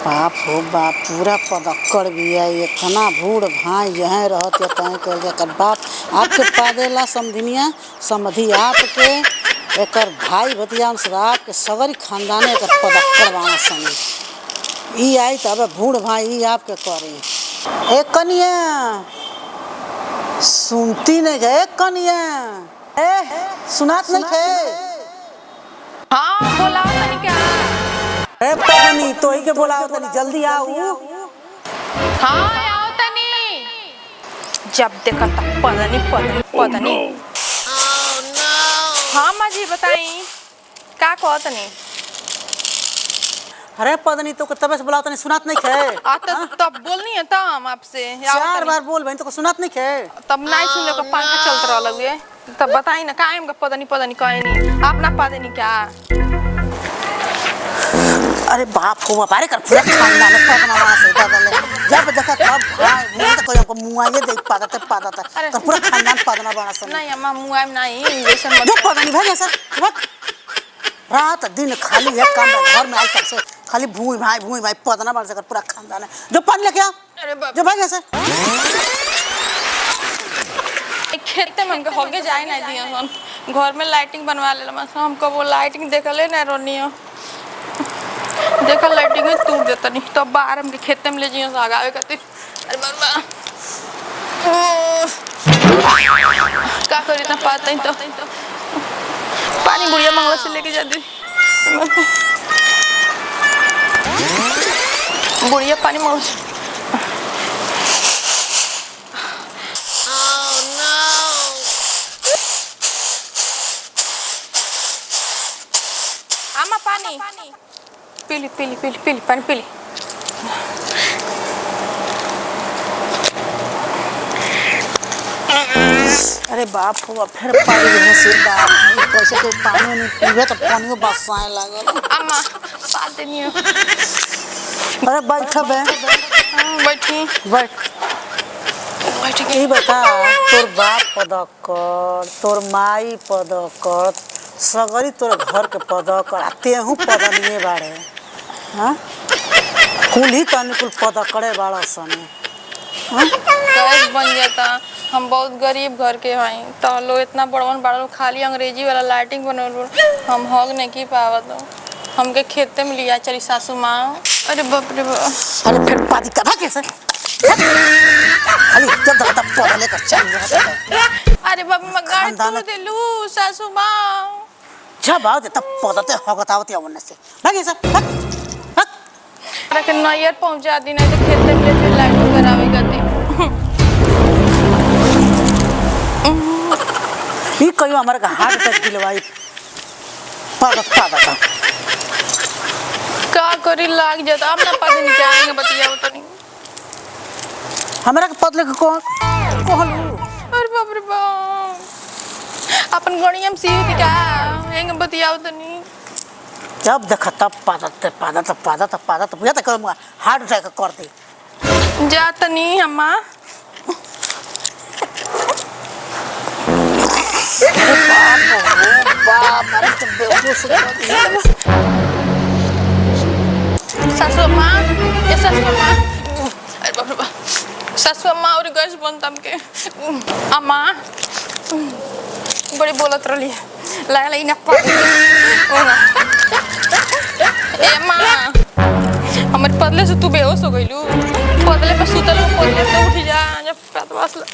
बाप हो बाप पूरा पदक्कड़ बिया इतना बूढ़ भाई यहीं रहत या तहीं कर एकर बाप आपके पादेला समधिनिया समधि आपके एकर भाई भतीजा आपके सगरी खानदाने एकर पदक्कड़ बाना सनी ई आई तब बूढ़ भाई ई आपके करे एक कनिया सुनती नहीं गए कनिया ए सुनात नहीं खे हाँ बोलाओ तनी क्या ए पगनी तो ही के बोलाओ तनी जल्दी आओ हाँ आओ तनी जब देखा तब पदनी पदनी पदनी हाँ माँ जी बताई का कहो तनी अरे पदनी तो तबे से बुलाओ तनी सुनात नहीं खे तब बोलनी है तब आपसे चार बार बोल बहन तो सुनात नहीं खे तब नहीं सुनने का पंखा चलता रहा लगे तब बताई ना कायम का पदनी पदनी कहे नहीं आप ना पदनी क्या अरे बाप हो बाप अरे कर पूरा खानदान है पदना वहां से दादा जब देखा तब भाई मुंह तो कोई हमको मुंह ये देख पाता तो पूरा खानदान पदना बना सन नहीं अम्मा मुंह नहीं इंजेक्शन मत जो पदनी भाई ऐसा रात दिन खाली है काम घर में आई तब से खाली भूई भाई पदना बन सकर पूरा खानदान है जो पानी लेके आओ अरे बाप जो भाई ऐसे खेते में हमके होगे जाए ना दिया हम घर में लाइटिंग बनवा ले हमको वो लाइटिंग देखले ना रोनियो देखा लाइटिंग टूट जाता नहीं तो बाहर हमके खेते में ले जियो आगावे खातिर अरे बाबा का करी ना पाता ही तो पानी बुढ़िया मंगला से लेके जाती बुढ़िया पानी मंगला से आमा पानी पीली पानी पीली अरे बाप हो फिर पानी में से बाप कैसे कोई पानी नहीं पीवे तो पानी में बसाए लागल अम्मा बात नहीं हो अरे बैठ बे बैठी बैठ यही बता तोर बाप पदक्कड़ तोर माई पदक्कड़ सगरी तोर घर के पदक्कड़ तेहू पदनिए बाड़े हाँ कुल ही तनी कुल पदक्कड़े बाड़ा सने गैस बन जाता हम बहुत गरीब घर के हैं तो लोग इतना बड़वन बड़ा लोग खाली अंग्रेजी वाला लाइटिंग बनल हम हग नहीं की पावत हमके खेते में लिया चली सासू माँ अरे बाप रे बाप अरे फिर पादी करा कैसे खाली जब दादा पौधा लेकर चल रहा अरे बाप मैं गाड़ी तोड़ देलू सासू माँ जब आओ तब पौधा ते हगतावती आवने से भागे सब अरे के नैयर पहुंचा दी नहीं तो खेते में ले लाइटिंग करावे गती ये कहियो हमारे का हार्ट अटैक दिलवाई पादा का करी लाग जाता अब ना पता नहीं क्या आएंगे बतिया तो नहीं हमारा के पतले को कहलू अरे बाप रे बाप अपन गणियम सीव थी क्या आएंगे बतिया तो नहीं जब देखा तब पादा बुझा तक हार्ट अटैक कर दे जाता नहीं अम्मा बाप अरे तो बेहोश सासू अम्मा ये सासू अम्मा अरे बाप रे बाप सासू अम्मा और गैस बनता हमके अम्मा बड़ी बोलत रही लगा ना ए अम्मा हमारे पतले से तू बेहोश हो गईलू पतले पे सुतल पतले से उठ जा जब पेट वासला